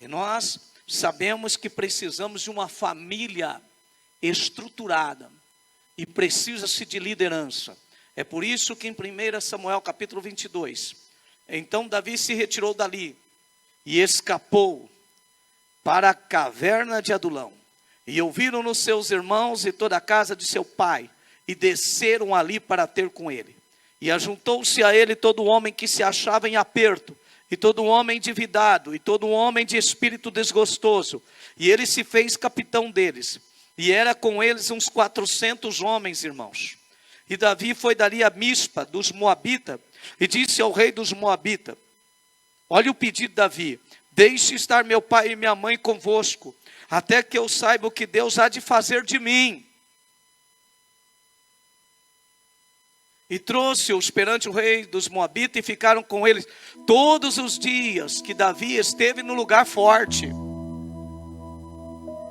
E nós sabemos que precisamos de uma família estruturada e precisa-se de liderança. É por isso que em 1 Samuel capítulo 22, então Davi se retirou dali e escapou para a caverna de Adulão. E ouviram-no seus irmãos e toda a casa de seu pai, e desceram ali para ter com ele. E ajuntou-se a ele todo homem que se achava em aperto, e todo homem endividado, e todo homem de espírito desgostoso. E ele se fez capitão deles. E era com eles uns 400 homens, irmãos. E Davi foi dali a Mispa dos Moabitas, e disse ao rei dos Moabitas: olha o pedido de Davi: deixe estar meu pai e minha mãe convosco, até que eu saiba o que Deus há de fazer de mim. E trouxe-os perante o rei dos Moabitas, e ficaram com eles todos os dias que Davi esteve no lugar forte.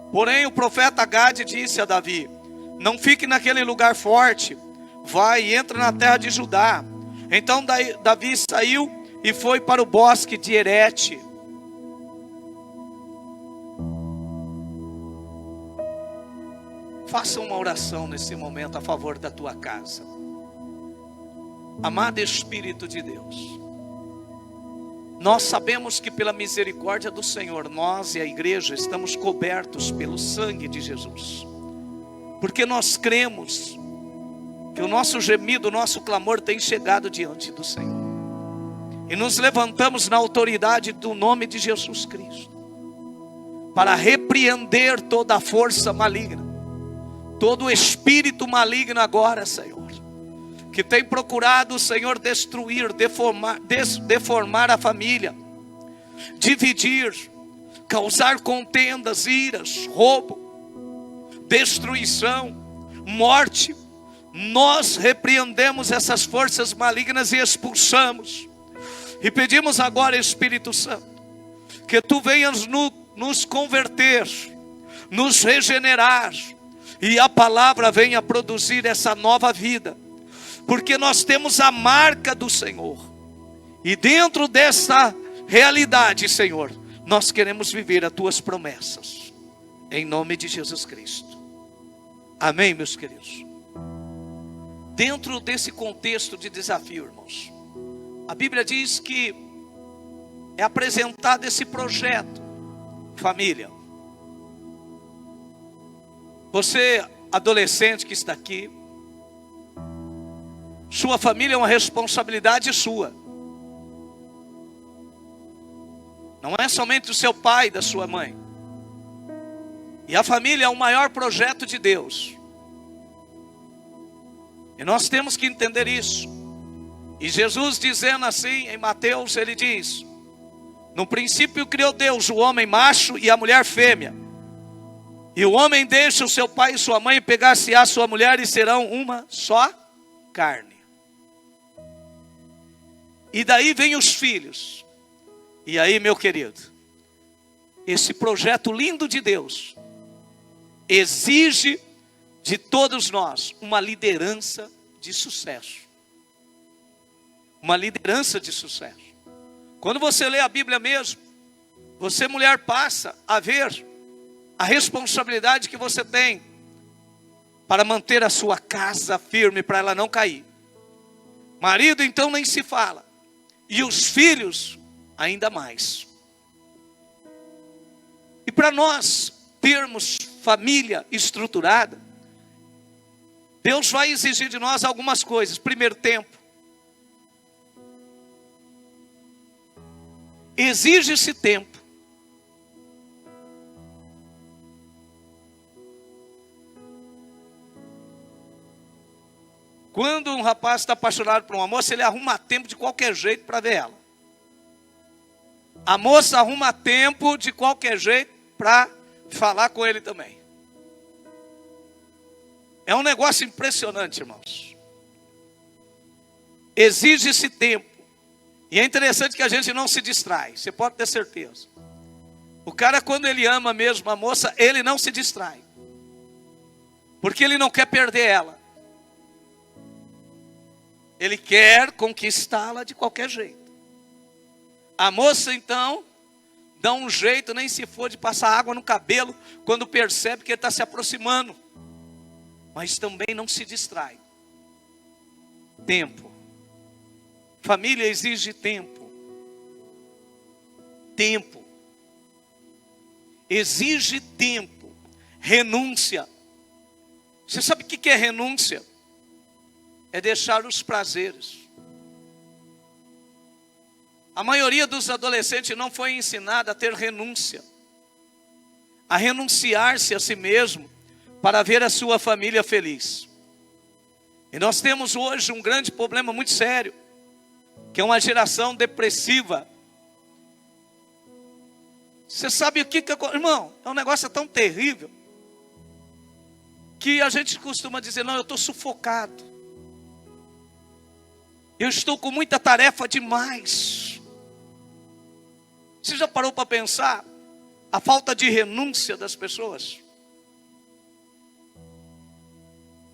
Porém o profeta Gade disse a Davi: não fique naquele lugar forte, vai e entra na terra de Judá. Então Davi saiu e foi para o bosque de Herete. Faça uma oração nesse momento a favor da tua casa. Amado Espírito de Deus, nós sabemos que pela misericórdia do Senhor, nós e a igreja estamos cobertos pelo sangue de Jesus, porque nós cremos que o nosso gemido, o nosso clamor tem chegado diante do Senhor, e nos levantamos na autoridade do nome de Jesus Cristo, para repreender toda a força maligna, todo o espírito maligno agora, Senhor, que tem procurado, Senhor, destruir, deformar a família, dividir, causar contendas, iras, roubo, destruição, morte. Nós repreendemos essas forças malignas e expulsamos. E pedimos agora, Espírito Santo, que Tu venhas nos converter, nos regenerar, e a palavra venha produzir essa nova vida. Porque nós temos a marca do Senhor. E dentro dessa realidade, Senhor, nós queremos viver as Tuas promessas. Em nome de Jesus Cristo. Amém, meus queridos. Dentro desse contexto de desafio, irmãos, a Bíblia diz que é apresentado esse projeto, família. Você, adolescente que está aqui, sua família é uma responsabilidade sua. Não é somente do seu pai e da sua mãe. E a família é o maior projeto de Deus. E nós temos que entender isso. E Jesus dizendo assim em Mateus, ele diz: no princípio criou Deus o homem macho e a mulher fêmea. E o homem deixa o seu pai e sua mãe, pegar-se a sua mulher, e serão uma só carne. E daí vem os filhos. E aí, meu querido, esse projeto lindo de Deus exige de todos nós uma liderança de sucesso. Uma liderança de sucesso. Quando você lê a Bíblia mesmo, você, mulher, passa a ver a responsabilidade que você tem para manter a sua casa firme, para ela não cair. Marido, então, nem se fala. E os filhos, ainda mais. E para nós termos família estruturada, Deus vai exigir de nós algumas coisas. Primeiro, tempo. Exige-se tempo. Quando um rapaz está apaixonado por uma moça, ele arruma tempo de qualquer jeito para ver ela. A moça arruma tempo de qualquer jeito para falar com ele também. É um negócio impressionante, irmãos. Exige-se tempo. E é interessante que a gente não se distrai, você pode ter certeza. O cara, quando ele ama mesmo a moça, ele não se distrai. Porque ele não quer perder ela. Ele quer conquistá-la de qualquer jeito. A moça, então, dá um jeito, nem se for de passar água no cabelo, quando percebe que ele está se aproximando. Mas também não se distrai. Tempo. Família exige tempo. Tempo. Exige tempo. Renúncia. Você sabe o que é renúncia? É deixar os prazeres. A maioria dos adolescentes não foi ensinada a ter renúncia. A renunciar-se a si mesmo para ver a sua família feliz. E nós temos hoje um grande problema muito sério, que é uma geração depressiva. Você sabe o que irmão, é um negócio tão terrível, que a gente costuma dizer, não, eu estou sufocado. Eu estou com muita tarefa demais. Você já parou para pensar a falta de renúncia das pessoas?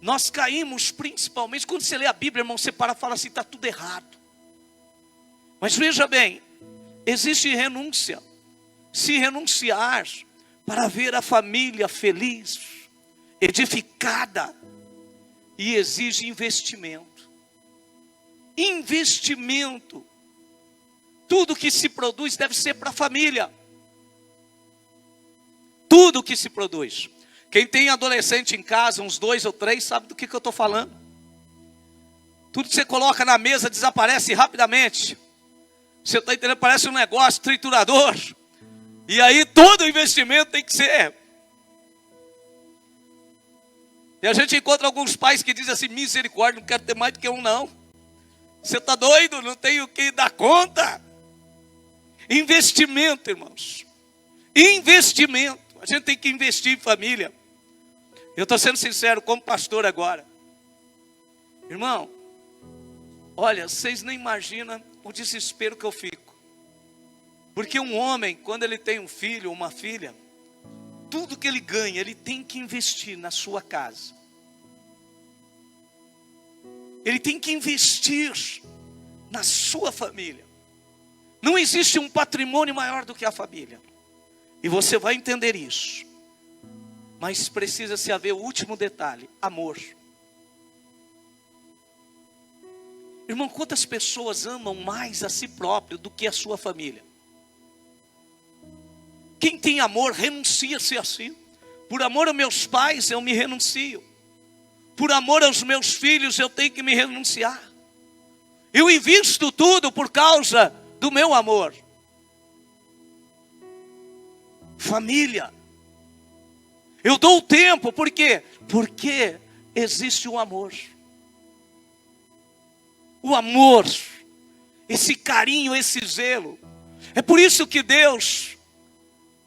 Nós caímos principalmente, quando você lê a Bíblia, irmão, você para e fala assim, está tudo errado. Mas veja bem, existe renúncia. Se renunciar para ver a família feliz, edificada, e exige investimento. Investimento. Tudo que se produz deve ser para a família. Tudo que se produz. Quem tem adolescente em casa, uns 2 ou 3, sabe do que eu estou falando. Tudo que você coloca na mesa desaparece rapidamente. Você está entendendo? Parece um negócio triturador. E aí todo investimento tem que ser. E a gente encontra alguns pais que dizem assim, misericórdia, não quero ter mais do que um não. Você está doido? Não tenho o que dar conta. Investimento, irmãos. Investimento. A gente tem que investir em família. Eu estou sendo sincero como pastor agora. Irmão, olha, vocês nem imaginam o desespero que eu fico. Porque um homem, quando ele tem um filho ou uma filha, tudo que ele ganha, ele tem que investir na sua casa. Ele tem que investir na sua família. Não existe um patrimônio maior do que a família. E você vai entender isso. Mas precisa se haver o último detalhe, amor. Irmão, quantas pessoas amam mais a si próprio do que a sua família? Quem tem amor, renuncia-se a si. Por amor aos meus pais, eu me renuncio. Por amor aos meus filhos, eu tenho que me renunciar. Eu invisto tudo por causa do meu amor. Família. Eu dou o tempo, por quê? Porque existe o amor. O amor, esse carinho, esse zelo. É por isso que Deus,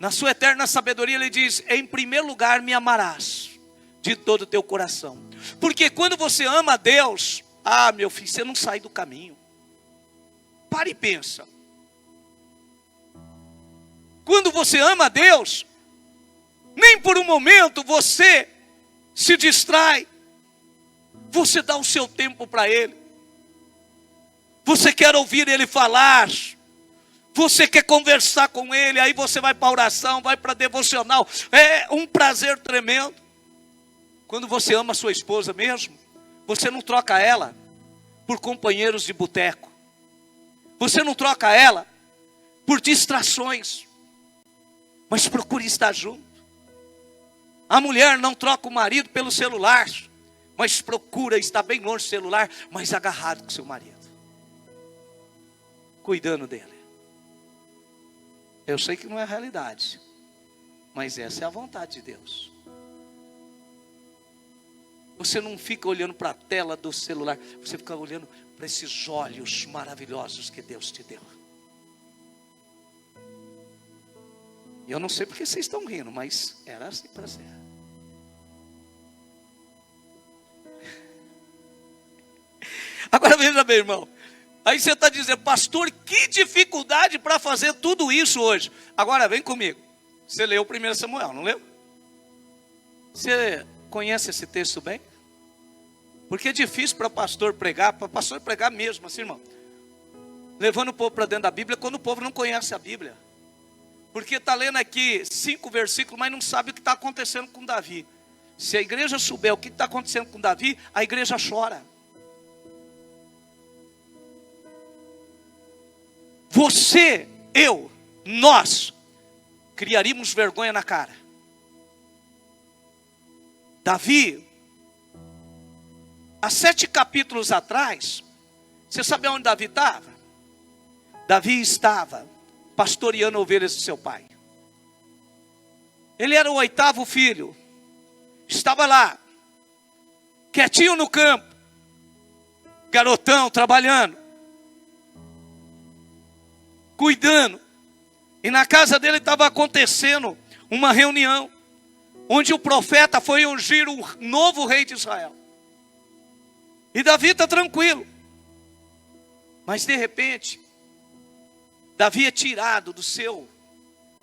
na sua eterna sabedoria, Ele diz, em primeiro lugar me amarás de todo o teu coração. Porque quando você ama a Deus, meu filho, você não sai do caminho. Para e pensa. Quando você ama a Deus, nem por um momento você se distrai. Você dá o seu tempo para Ele. Você quer ouvir Ele falar. Você quer conversar com Ele. Aí você vai para a oração, vai para a devocional. É um prazer tremendo. Quando você ama a sua esposa mesmo, você não troca ela por companheiros de boteco. Você não troca ela por distrações. Mas procure estar junto. A mulher não troca o marido pelo celular, mas procura estar bem longe do celular, mas agarrado com seu marido, cuidando dele. Eu sei que não é a realidade, mas essa é a vontade de Deus. Você não fica olhando para a tela do celular, você fica olhando para esses olhos maravilhosos que Deus te deu. E eu não sei porque vocês estão rindo, mas era assim para ser. Agora veja bem, irmão. Aí você está dizendo, pastor, que dificuldade para fazer tudo isso hoje. Agora vem comigo. Você leu o 1 Samuel, não leu? Você conhece esse texto bem? Porque é difícil para pastor pregar mesmo, assim, irmão. Levando o povo para dentro da Bíblia, quando o povo não conhece a Bíblia. Porque está lendo aqui 5 versículos, mas não sabe o que está acontecendo com Davi. Se a igreja souber o que está acontecendo com Davi, a igreja chora. Você, eu, nós, criaríamos vergonha na cara. Davi, há 7 capítulos atrás, você sabe onde Davi estava? Davi estava pastoreando ovelhas do seu pai. Ele era o 8º filho. Estava lá, quietinho no campo, garotão, trabalhando, cuidando. E na casa dele estava acontecendo uma reunião, onde o profeta foi ungir o novo rei de Israel. E Davi está tranquilo. Mas de repente, Davi é tirado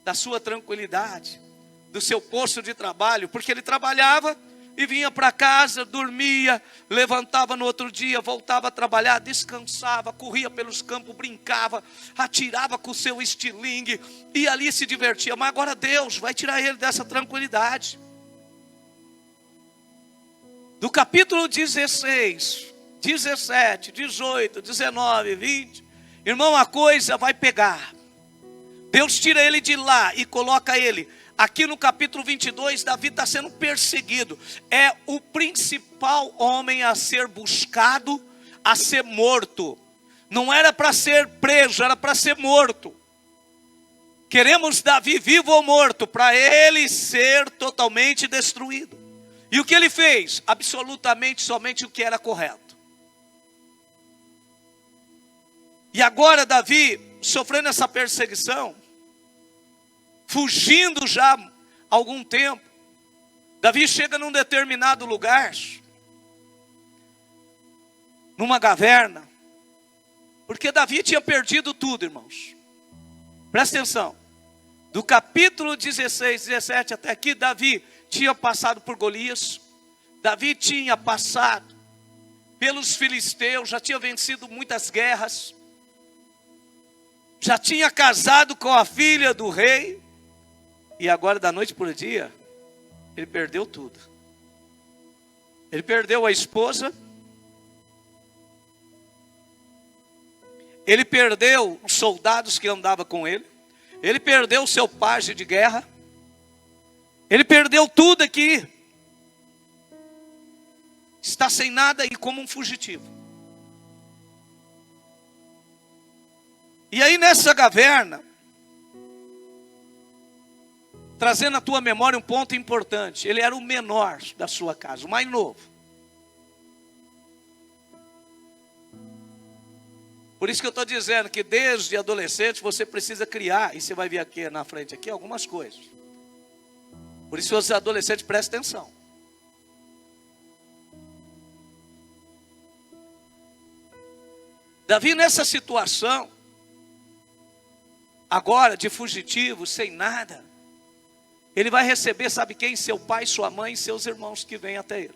da sua tranquilidade, do seu posto de trabalho, porque ele trabalhava e vinha para casa, dormia, levantava no outro dia, voltava a trabalhar, descansava, corria pelos campos, brincava, atirava com o seu estilingue e ali se divertia. Mas agora Deus vai tirar ele dessa tranquilidade. Do capítulo 16, 17, 18, 19, 20, irmão, a coisa vai pegar. Deus tira ele de lá e coloca ele aqui no capítulo 22. Davi está sendo perseguido. É o principal homem a ser buscado, a ser morto. Não era para ser preso, era para ser morto. Queremos Davi vivo ou morto, para ele ser totalmente destruído. E o que ele fez? Absolutamente somente o que era correto. E agora Davi, sofrendo essa perseguição, fugindo já há algum tempo, Davi chega num determinado lugar, numa caverna, porque Davi tinha perdido tudo, irmãos. Presta atenção, do capítulo 16, 17 até aqui, Davi tinha passado por Golias, Davi tinha passado pelos filisteus, já tinha vencido muitas guerras, já tinha casado com a filha do rei, e agora da noite para o dia, ele perdeu tudo. Ele perdeu a esposa, ele perdeu os soldados que andavam com ele, ele perdeu o seu pajem de guerra, ele perdeu tudo aqui, está sem nada e como um fugitivo. E aí nessa caverna, trazendo à tua memória um ponto importante, ele era o menor da sua casa, o mais novo. Por isso que eu estou dizendo que desde adolescente você precisa criar, e você vai ver aqui na frente aqui algumas coisas. Por isso os adolescentes prestem atenção. Davi nessa situação, agora de fugitivo, sem nada, ele vai receber, sabe quem? Seu pai, sua mãe e seus irmãos que vêm até ele.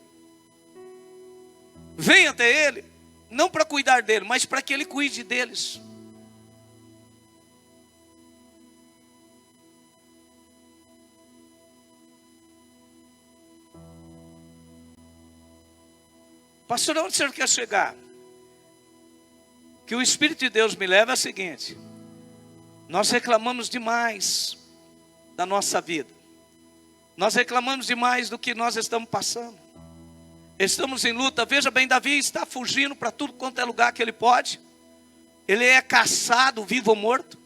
Vem até ele, não para cuidar dele, mas para que ele cuide deles. Pastor, onde o senhor quer chegar? Que o Espírito de Deus me leva é o seguinte: nós reclamamos demais da nossa vida. Nós reclamamos demais do que nós estamos passando. Estamos em luta. Veja bem, Davi está fugindo para tudo quanto é lugar que ele pode. Ele é caçado, vivo ou morto,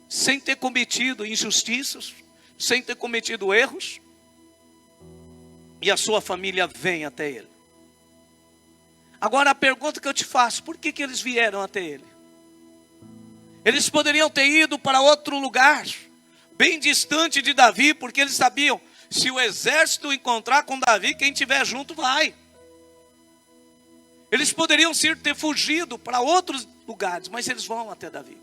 sem ter cometido injustiças, sem ter cometido erros. E a sua família vem até ele. Agora a pergunta que eu te faço: por que eles vieram até ele? Eles poderiam ter ido para outro lugar, bem distante de Davi, porque eles sabiam, se o exército encontrar com Davi, quem estiver junto vai. Eles poderiam ter fugido para outros lugares, mas eles vão até Davi.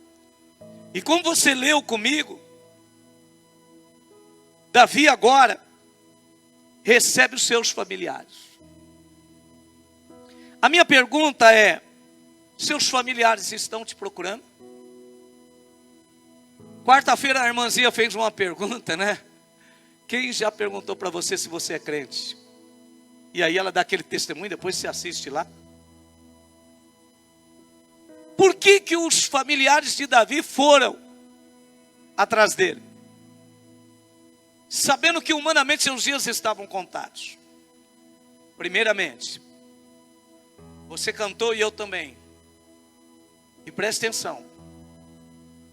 E como você leu comigo, Davi agora recebe os seus familiares. A minha pergunta é: seus familiares estão te procurando? Quarta-feira a irmãzinha fez uma pergunta, né? Quem já perguntou para você se você é crente? E aí ela dá aquele testemunho, depois você assiste lá. Por que que os familiares de Davi foram atrás dele? Sabendo que humanamente seus dias estavam contados. Primeiramente, você cantou e eu também. E preste atenção.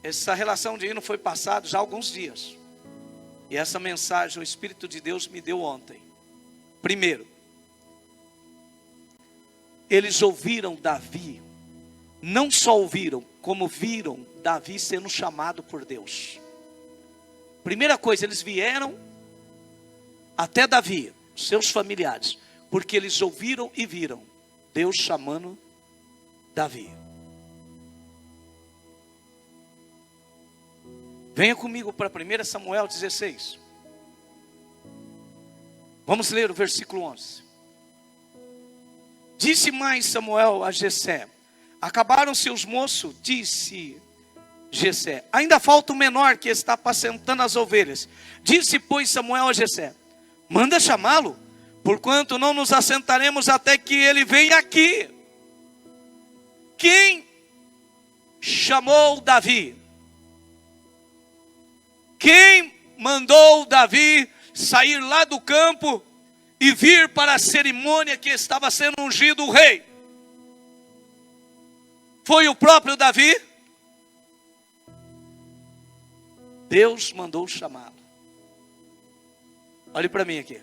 Essa relação de hino foi passada já há alguns dias. E essa mensagem o Espírito de Deus me deu ontem. Primeiro, eles ouviram Davi. Não só ouviram, como viram Davi sendo chamado por Deus. Primeira coisa, eles vieram até Davi, seus familiares, porque eles ouviram e viram Deus chamando Davi. Venha comigo para 1 Samuel 16. Vamos ler o versículo 11. Disse mais Samuel a Jessé: acabaram-se os moços, disse Jessé, ainda falta o menor que está apacentando as ovelhas. Disse, pois, Samuel a Jessé: manda chamá-lo, porquanto não nos assentaremos até que ele venha aqui. Quem chamou Davi? Quem mandou Davi sair lá do campo e vir para a cerimônia que estava sendo ungido o rei? Foi o próprio Davi? Deus mandou chamá-lo. Olhe para mim aqui.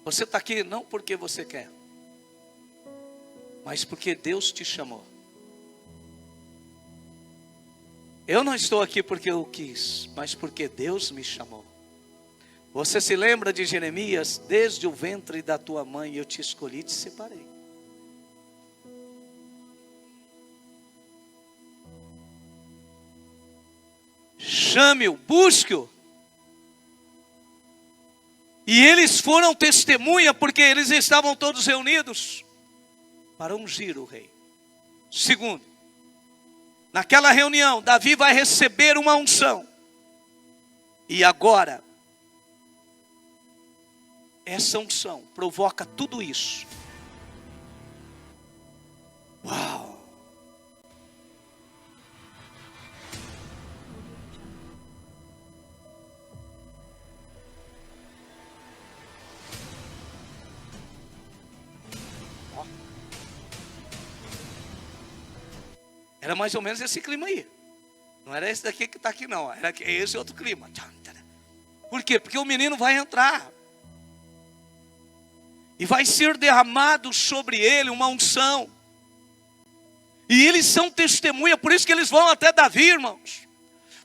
Você está aqui não porque você quer, mas porque Deus te chamou. Eu não estou aqui porque eu quis, mas porque Deus me chamou. Você se lembra de Jeremias? Desde o ventre da tua mãe eu te escolhi e te separei. Chame-o, busque-o. E eles foram testemunha porque eles estavam todos reunidos para ungir o rei. Segundo, naquela reunião, Davi vai receber uma unção. E agora, essa unção provoca tudo isso. Uau! Era mais ou menos esse clima aí. Não era esse daqui que está aqui não. Era esse outro clima. Por quê? Porque o menino vai entrar. E vai ser derramado sobre ele uma unção. E eles são testemunha. Por isso que eles vão até Davi, irmãos.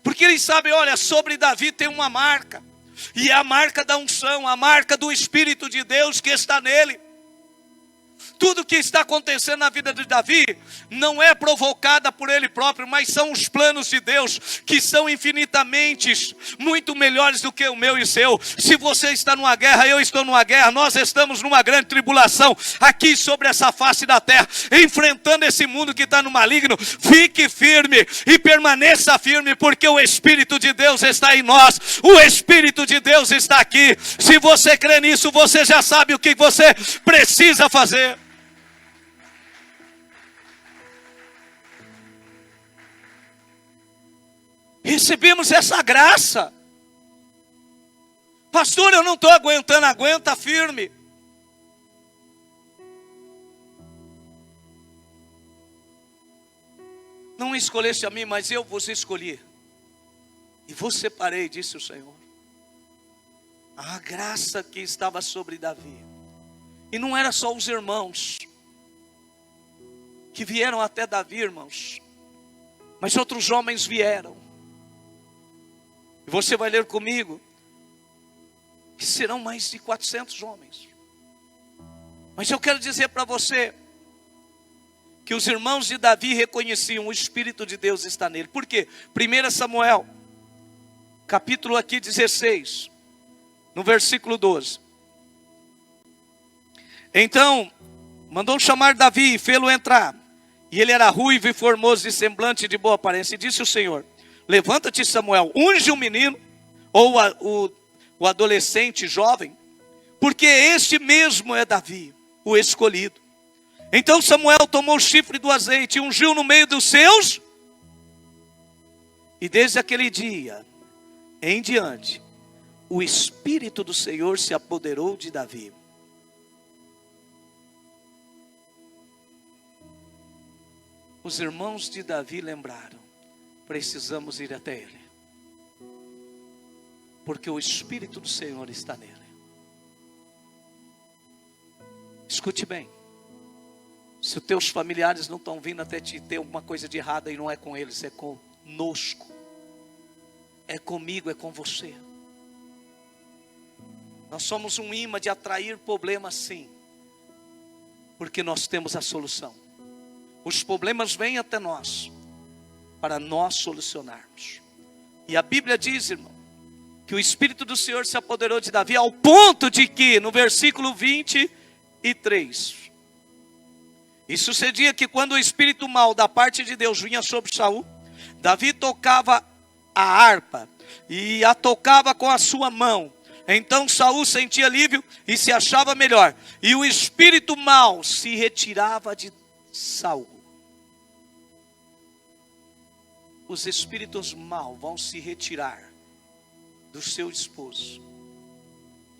Porque eles sabem, olha, sobre Davi tem uma marca. E é a marca da unção. A marca do Espírito de Deus que está nele. Tudo que está acontecendo na vida de Davi não é provocada por ele próprio, mas são os planos de Deus que são infinitamente muito melhores do que o meu e o seu. Se você está numa guerra, eu estou numa guerra, nós estamos numa grande tribulação aqui sobre essa face da terra, enfrentando esse mundo que está no maligno. Fique firme e permaneça firme, porque o Espírito de Deus está em nós, o Espírito de Deus está aqui. Se você crê nisso, você já sabe o que você precisa fazer. Recebemos essa graça. Pastor, eu não estou aguentando. Aguenta firme. Não escolheste a mim, mas eu vos escolhi. E vos separei, disse o Senhor. A graça que estava sobre Davi. E não era só os irmãos que vieram até Davi, irmãos. Mas outros homens vieram. E você vai ler comigo que serão mais de 400 homens. Mas eu quero dizer para você que os irmãos de Davi reconheciam o Espírito de Deus está nele. Por quê? 1 Samuel, capítulo aqui 16, no versículo 12. Então, mandou chamar Davi e fê-lo entrar. E ele era ruivo e formoso de semblante e de boa aparência. E disse o Senhor: levanta-te, Samuel, unge o menino, ou o adolescente jovem, porque este mesmo é Davi, o escolhido. Então Samuel tomou o chifre do azeite e ungiu no meio dos seus. E desde aquele dia em diante, o Espírito do Senhor se apoderou de Davi. Os irmãos de Davi lembraram: precisamos ir até ele, porque o Espírito do Senhor está nele. Escute bem, se os teus familiares não estão vindo até ti, tem alguma coisa de errada, e não é com eles, é conosco, é comigo, é com você. Nós somos um imã de atrair problemas, sim, porque nós temos a solução. Os problemas vêm até nós, para nós solucionarmos. E a Bíblia diz, irmão, que o Espírito do Senhor se apoderou de Davi, ao ponto de que, no versículo 23, e sucedia que quando o espírito mau da parte de Deus vinha sobre Saul, Davi tocava a harpa, e a tocava com a sua mão. Então Saul sentia alívio e se achava melhor, e o espírito mau se retirava de Saul. Os espíritos maus vão se retirar do seu esposo,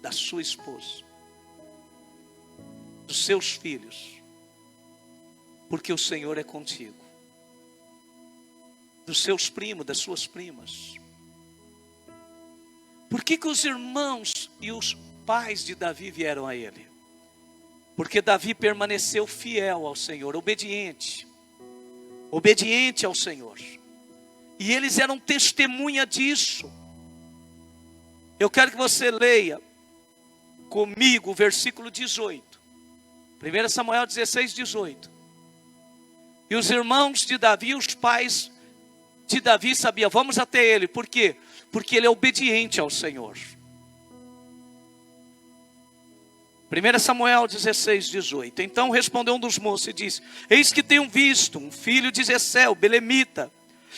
da sua esposa, dos seus filhos, porque o Senhor é contigo. Dos seus primos, das suas primas. Por que os irmãos e os pais de Davi vieram a ele? Porque Davi permaneceu fiel ao Senhor, obediente ao Senhor. E eles eram testemunha disso. Eu quero que você leia comigo o versículo 18. 1 Samuel 16, 18. E os irmãos de Davi, os pais de Davi sabiam: vamos até ele. Por quê? Porque ele é obediente ao Senhor. 1 Samuel 16, 18. Então respondeu um dos moços e disse: eis que tenho visto um filho de Jessé, o belemita,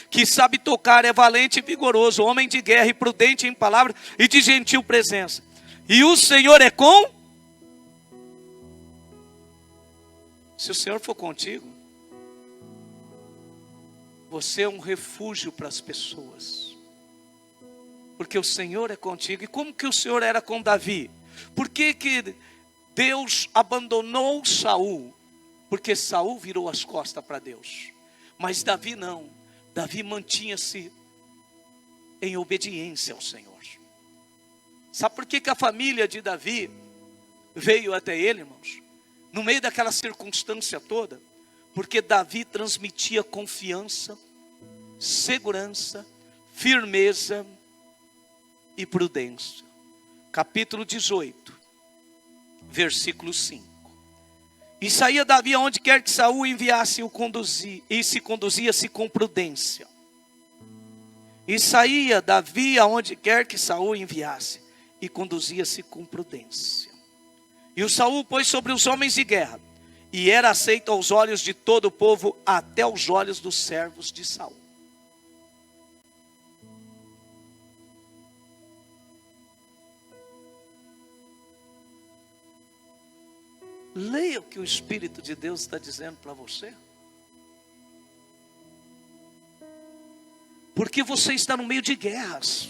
que sabe tocar, é valente e vigoroso, homem de guerra e prudente em palavra e de gentil presença. E o Senhor é com? Se o Senhor for contigo, você é um refúgio para as pessoas, porque o Senhor é contigo. E como que o Senhor era com Davi? Por que Deus abandonou Saul? Porque Saul virou as costas para Deus, mas Davi não. Davi mantinha-se em obediência ao Senhor. Sabe por que a família de Davi veio até ele, irmãos? No meio daquela circunstância toda, porque Davi transmitia confiança, segurança, firmeza e prudência. Capítulo 18, versículo 5. E saía Davi aonde quer que Saul enviasse, e se conduzia-se com prudência. E saía Davi aonde quer que Saul enviasse, e conduzia-se com prudência. E o Saul pôs sobre os homens de guerra, e era aceito aos olhos de todo o povo, até aos olhos dos servos de Saul. Leia o que o Espírito de Deus está dizendo para você. Porque você está no meio de guerras,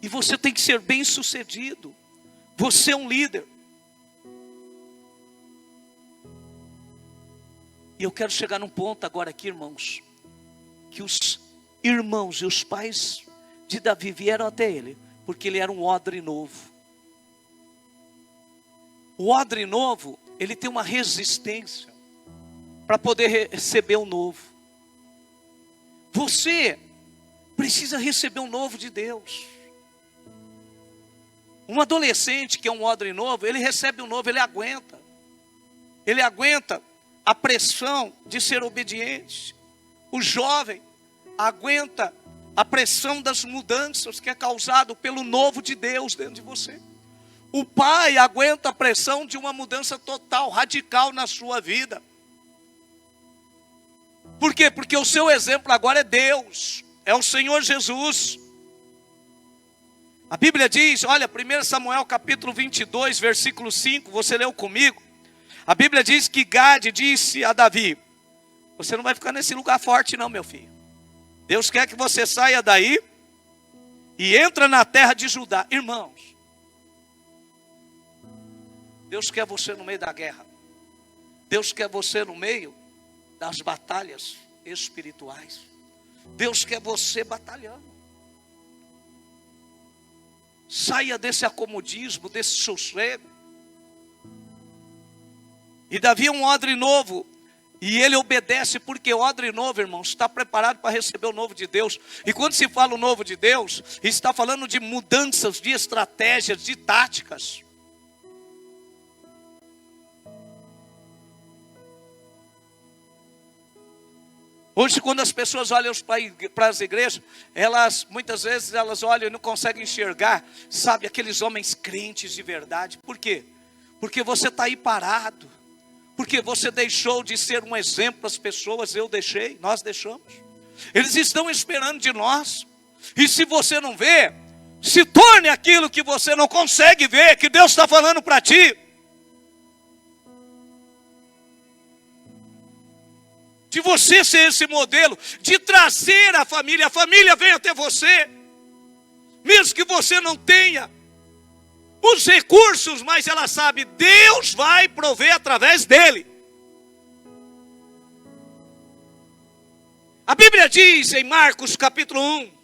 e você tem que ser bem sucedido. Você é um líder. E eu quero chegar num ponto agora aqui, irmãos, que os irmãos e os pais de Davi vieram até ele, porque ele era um odre novo. O odre novo, ele tem uma resistência para poder receber o novo. Você precisa receber o novo de Deus. Um adolescente que é um odre novo, ele recebe o novo, ele aguenta. Ele aguenta a pressão de ser obediente. O jovem aguenta a pressão das mudanças que é causado pelo novo de Deus dentro de você. O pai aguenta a pressão de uma mudança total, radical na sua vida. Por quê? Porque o seu exemplo agora é Deus, é o Senhor Jesus. A Bíblia diz, olha, 1 Samuel capítulo 22, versículo 5, você leu comigo. A Bíblia diz que Gade disse a Davi: você não vai ficar nesse lugar forte não, meu filho. Deus quer que você saia daí e entra na terra de Judá. Irmãos, Deus quer você no meio da guerra. Deus quer você no meio das batalhas espirituais. Deus quer você batalhando. Saia desse acomodismo, desse sossego. E Davi é um odre novo. E ele obedece porque o odre novo, irmãos, está preparado para receber o novo de Deus. E quando se fala o novo de Deus, está falando de mudanças, de estratégias, de táticas. Hoje, quando as pessoas olham para as igrejas, muitas vezes elas olham e não conseguem enxergar, sabe, aqueles homens crentes de verdade. Por quê? Porque você está aí parado. Porque você deixou de ser um exemplo para as pessoas. Eu deixei, nós deixamos. Eles estão esperando de nós. E se você não vê, se torne aquilo que você não consegue ver, que Deus está falando para ti. De você ser esse modelo, de trazer a família vem até você, mesmo que você não tenha os recursos, mas ela sabe, Deus vai prover através dele. A Bíblia diz em Marcos capítulo 1,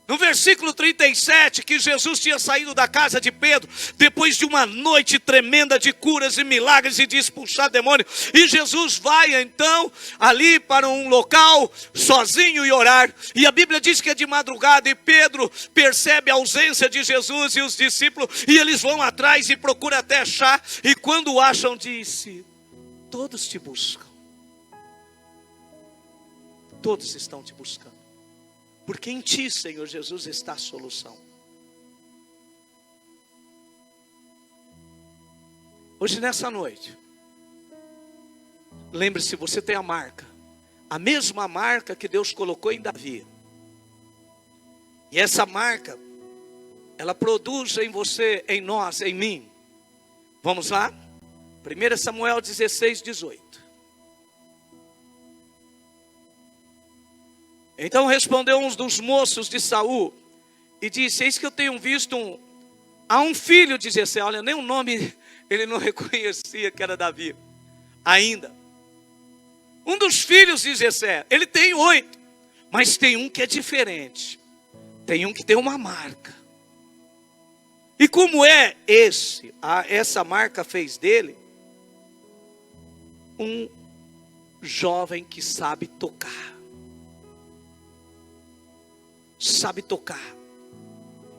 no versículo 37, que Jesus tinha saído da casa de Pedro, depois de uma noite tremenda de curas e milagres e de expulsar demônio. E Jesus vai então ali para um local sozinho e orar. E a Bíblia diz que é de madrugada e Pedro percebe a ausência de Jesus e os discípulos. E eles vão atrás e procuram até achar. E quando o acham, disse: todos te buscam. Todos estão te buscando. Porque em ti, Senhor Jesus, está a solução. Hoje nessa noite, lembre-se, você tem a marca. A mesma marca que Deus colocou em Davi. E essa marca, ela produz em você, em nós, em mim. Vamos lá? 1 Samuel 16, 18. Então respondeu um dos moços de Saul e disse: eis que eu tenho visto há um filho de Jessé. Olha, nem o nome ele não reconhecia que era Davi ainda. Um dos filhos de Jessé. Ele tem 8, mas tem um que é diferente. Tem um que tem uma marca. E como é essa marca fez dele um jovem que sabe tocar. Sabe tocar.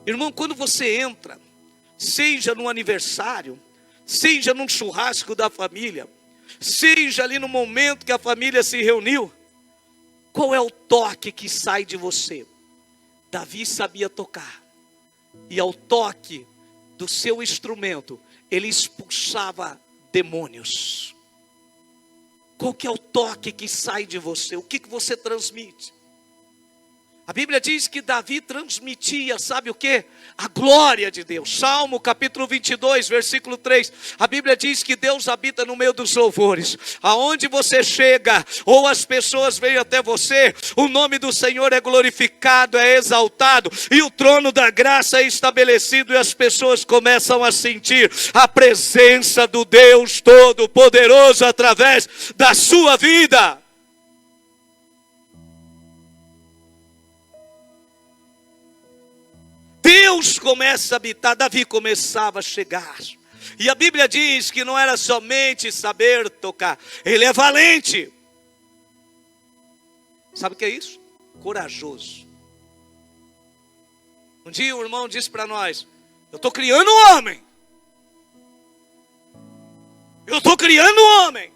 Irmão, quando você entra, seja no aniversário, seja num churrasco da família, seja ali no momento que a família se reuniu, qual é o toque que sai de você? Davi sabia tocar, e ao toque do seu instrumento, ele expulsava demônios. Qual que é o toque que sai de você? O que você transmite? A Bíblia diz que Davi transmitia, sabe o que? A glória de Deus. Salmo capítulo 22, versículo 3. A Bíblia diz que Deus habita no meio dos louvores. Aonde você chega, ou as pessoas vêm até você, o nome do Senhor é glorificado, é exaltado. E o trono da graça é estabelecido. E as pessoas começam a sentir a presença do Deus Todo-Poderoso através da sua vida. Deus começa a habitar, Davi começava a chegar. E a Bíblia diz que não era somente saber tocar, ele é valente. Sabe o que é isso? Corajoso. Um dia o irmão disse para nós: eu estou criando um homem. Eu estou criando um homem.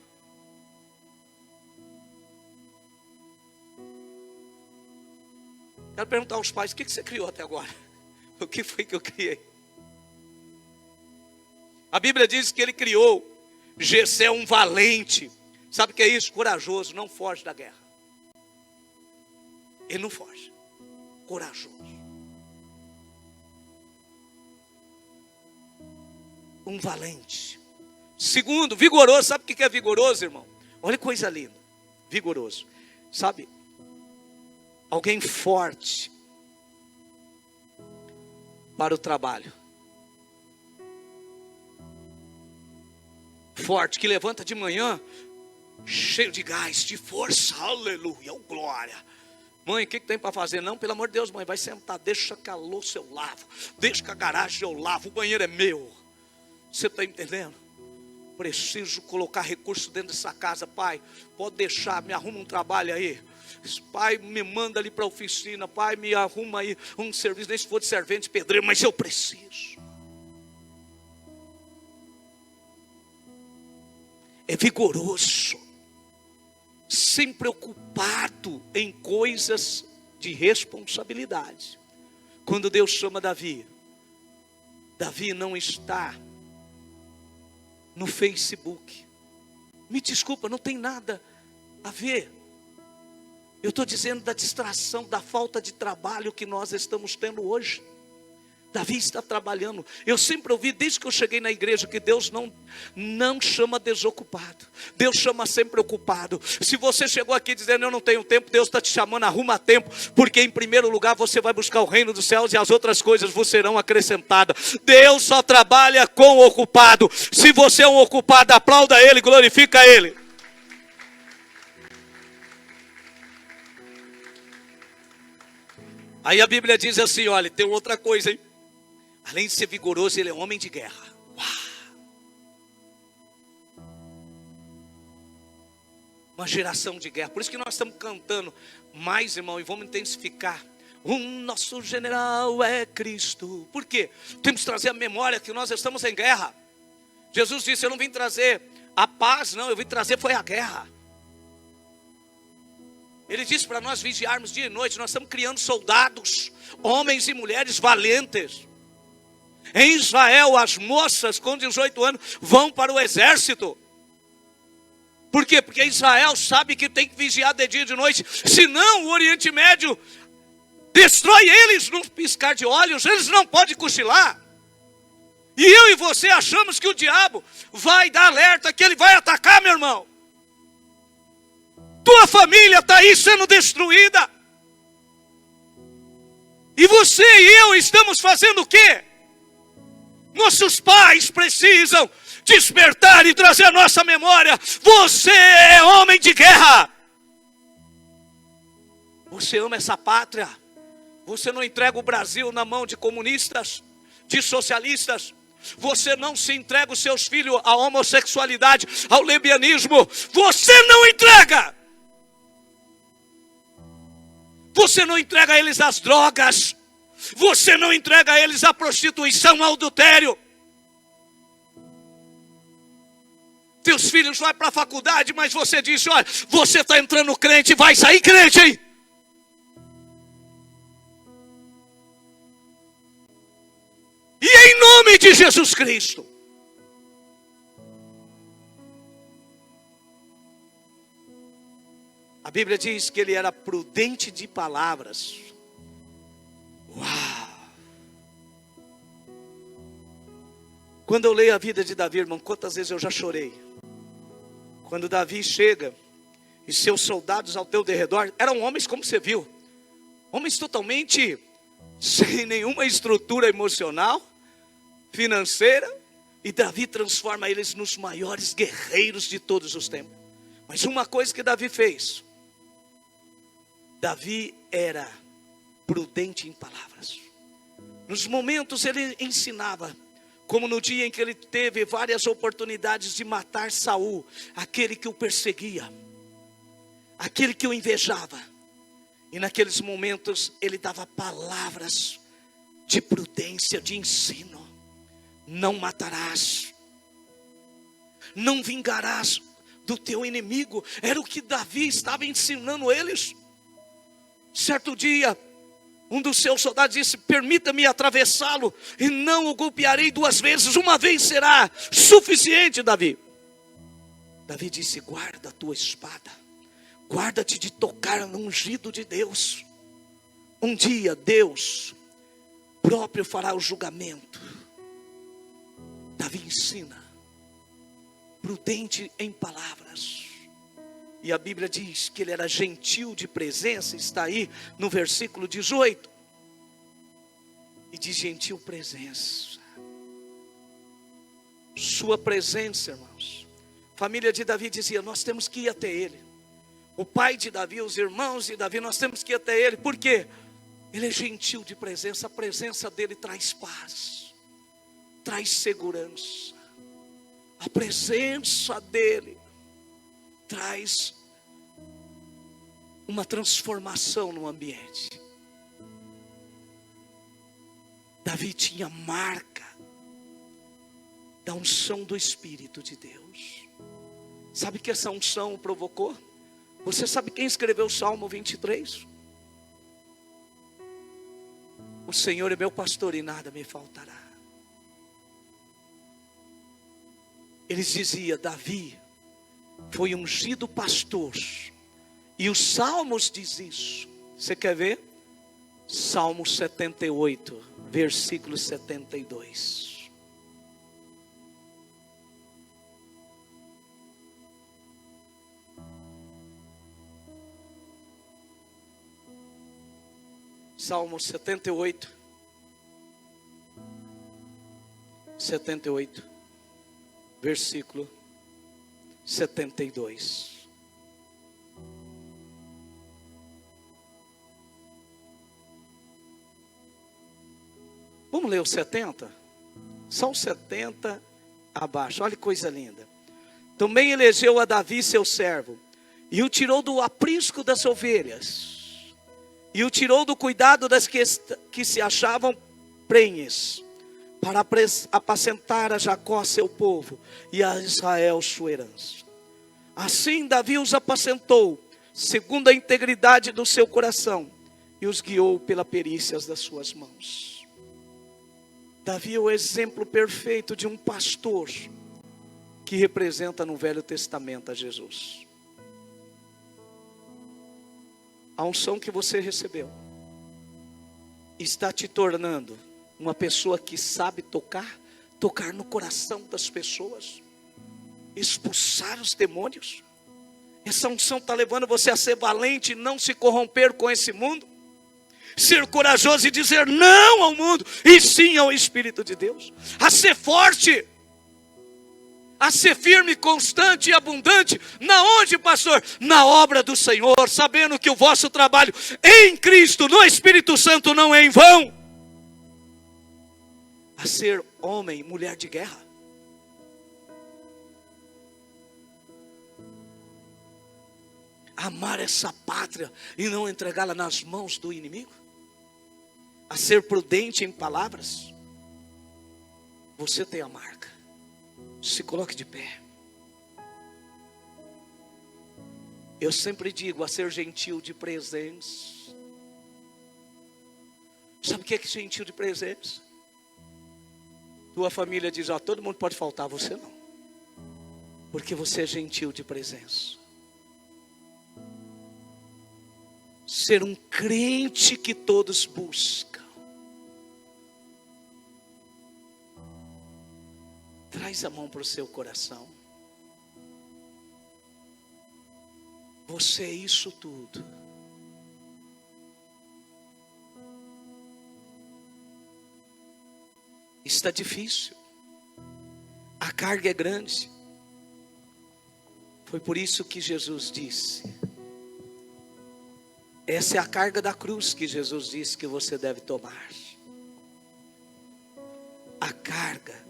Quero perguntar aos pais: o que você criou até agora? O que foi que eu criei? A Bíblia diz que ele criou Jessé um valente. Sabe o que é isso? Corajoso, não foge da guerra. Ele não foge. Corajoso. Um valente. Segundo, vigoroso. Sabe o que é vigoroso, irmão? Olha que coisa linda. Vigoroso. Sabe? Alguém forte para o trabalho. Forte, que levanta de manhã, cheio de gás, de força, aleluia, oh, glória. Mãe, o que tem para fazer? Não, pelo amor de Deus, mãe, vai sentar, deixa que a louça eu lavo, deixa que a garagem eu lavo, o banheiro é meu. Você está entendendo? Preciso colocar recurso dentro dessa casa, pai, pode deixar, me arruma um trabalho aí. Pai, me manda ali para a oficina, pai, me arruma aí um serviço, nem se for de servente, pedreiro, mas eu preciso. É vigoroso, sem preocupado em coisas de responsabilidade. Quando Deus chama Davi, Davi não está no Facebook. Me desculpa, não tem nada a ver. Eu estou dizendo da distração, da falta de trabalho que nós estamos tendo hoje. Davi está trabalhando. Eu sempre ouvi, desde que eu cheguei na igreja, que Deus não chama desocupado. Deus chama sempre ocupado. Se você chegou aqui dizendo, eu não tenho tempo, Deus está te chamando, arruma tempo. Porque em primeiro lugar você vai buscar o reino dos céus e as outras coisas vos serão acrescentadas. Deus só trabalha com o ocupado. Se você é um ocupado, aplauda Ele, glorifica Ele. Aí a Bíblia diz assim, olha, tem outra coisa, hein? Além de ser vigoroso, ele é homem de guerra. Uau! Uma geração de guerra. Por isso que nós estamos cantando mais, irmão, e vamos intensificar. O nosso general é Cristo. Por quê? Temos que trazer a memória que nós estamos em guerra. Jesus disse, eu não vim trazer a paz, não, eu vim trazer foi a guerra. Ele disse para nós vigiarmos dia e noite. Nós estamos criando soldados, homens e mulheres valentes. Em Israel, as moças com 18 anos vão para o exército. Por quê? Porque Israel sabe que tem que vigiar de dia e de noite. Senão o Oriente Médio destrói eles num piscar de olhos. Eles não podem cochilar. E eu e você achamos que o diabo vai dar alerta, que ele vai atacar, meu irmão. Tua família está aí sendo destruída. E você e eu estamos fazendo o quê? Nossos pais precisam despertar e trazer a nossa memória. Você é homem de guerra. Você ama essa pátria. Você não entrega o Brasil na mão de comunistas, de socialistas. Você não se entrega os seus filhos à homossexualidade, ao lesbianismo. Você não entrega. Você não entrega a eles as drogas. Você não entrega a eles a prostituição, ao adultério. Teus filhos vão para a faculdade, mas você disse, olha, você está entrando crente, vai sair crente, hein? E em nome de Jesus Cristo. A Bíblia diz que ele era prudente de palavras. Uau! Quando eu leio a vida de Davi, irmão, quantas vezes eu já chorei. Quando Davi chega e seus soldados ao teu derredor, eram homens como você viu. Homens totalmente sem nenhuma estrutura emocional, financeira. E Davi transforma eles nos maiores guerreiros de todos os tempos. Mas uma coisa que Davi fez. Davi era prudente em palavras. Nos momentos ele ensinava, como no dia em que ele teve várias oportunidades de matar Saul, aquele que o perseguia, aquele que o invejava. E naqueles momentos ele dava palavras de prudência, de ensino. Não matarás, não vingarás do teu inimigo. Era o que Davi estava ensinando eles. Certo dia, um dos seus soldados disse, permita-me atravessá-lo e não o golpearei 2 vezes, uma vez será suficiente, Davi. Davi disse, guarda a tua espada, guarda-te de tocar no ungido de Deus. Um dia Deus próprio fará o julgamento. Davi ensina, prudente em palavras. E a Bíblia diz que ele era gentil de presença, está aí no versículo 18. E diz gentil presença. Sua presença, irmãos. A família de Davi dizia, nós temos que ir até ele. O pai de Davi, os irmãos de Davi, nós temos que ir até ele. Por quê? Ele é gentil de presença. A presença dele traz paz, traz segurança. A presença dele traz uma transformação no ambiente. Davi tinha marca da unção do Espírito de Deus. Sabe que essa unção o provocou? Você sabe quem escreveu o Salmo 23? O Senhor é meu pastor e nada me faltará. Eles diziam, Davi foi ungido pastor. E os Salmos diz isso. Você quer ver? Salmo 78, versículo 72. Salmo 78, 78, versículo 72. Vamos ler o 70? Só o 70 abaixo, olha que coisa linda. Também elegeu a Davi seu servo, e o tirou do aprisco das ovelhas, e o tirou do cuidado das que se achavam prenhes, para apacentar a Jacó seu povo, e a Israel sua herança. Assim Davi os apacentou, segundo a integridade do seu coração, e os guiou pela perícia das suas mãos. Davi é o exemplo perfeito de um pastor, que representa no Velho Testamento a Jesus. A unção que você recebeu está te tornando uma pessoa que sabe tocar no coração das pessoas, expulsar os demônios. Essa unção está levando você a ser valente e não se corromper com esse mundo, ser corajoso e dizer não ao mundo e sim ao Espírito de Deus, a ser forte, a ser firme, constante e abundante. Na onde, pastor? Na obra do Senhor, sabendo que o vosso trabalho em Cristo, no Espírito Santo, não é em vão. A ser homem, mulher de guerra. Amar essa pátria e não entregá-la nas mãos do inimigo. A ser prudente em palavras. Você tem a marca. Se coloque de pé. Eu sempre digo, a ser gentil de presença. Sabe o que é gentil de presença? Tua família diz, ó, todo mundo pode faltar, você não. Porque você é gentil de presença. Ser um crente que todos buscam. Traz a mão para o seu coração. Você é isso tudo. Está difícil. A carga é grande. Foi por isso que Jesus disse. Essa é a carga da cruz que Jesus disse que você deve tomar. A carga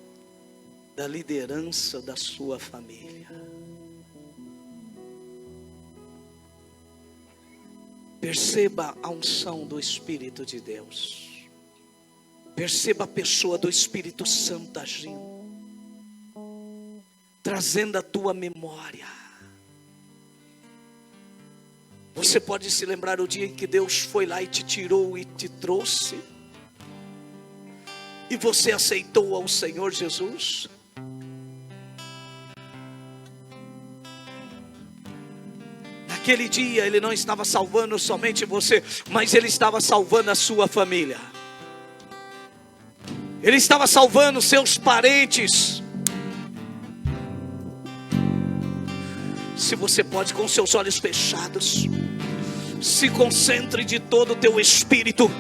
da liderança da sua família. Perceba a unção do Espírito de Deus. Perceba a pessoa do Espírito Santo agindo, trazendo a tua memória. Você pode se lembrar o dia em que Deus foi lá e te tirou e te trouxe, e você aceitou ao Senhor Jesus? naquele dia Ele não estava salvando somente você, mas Ele estava salvando a sua família. Ele estava salvando seus parentes. Se você pode, com seus olhos fechados, se concentre de todo o teu espírito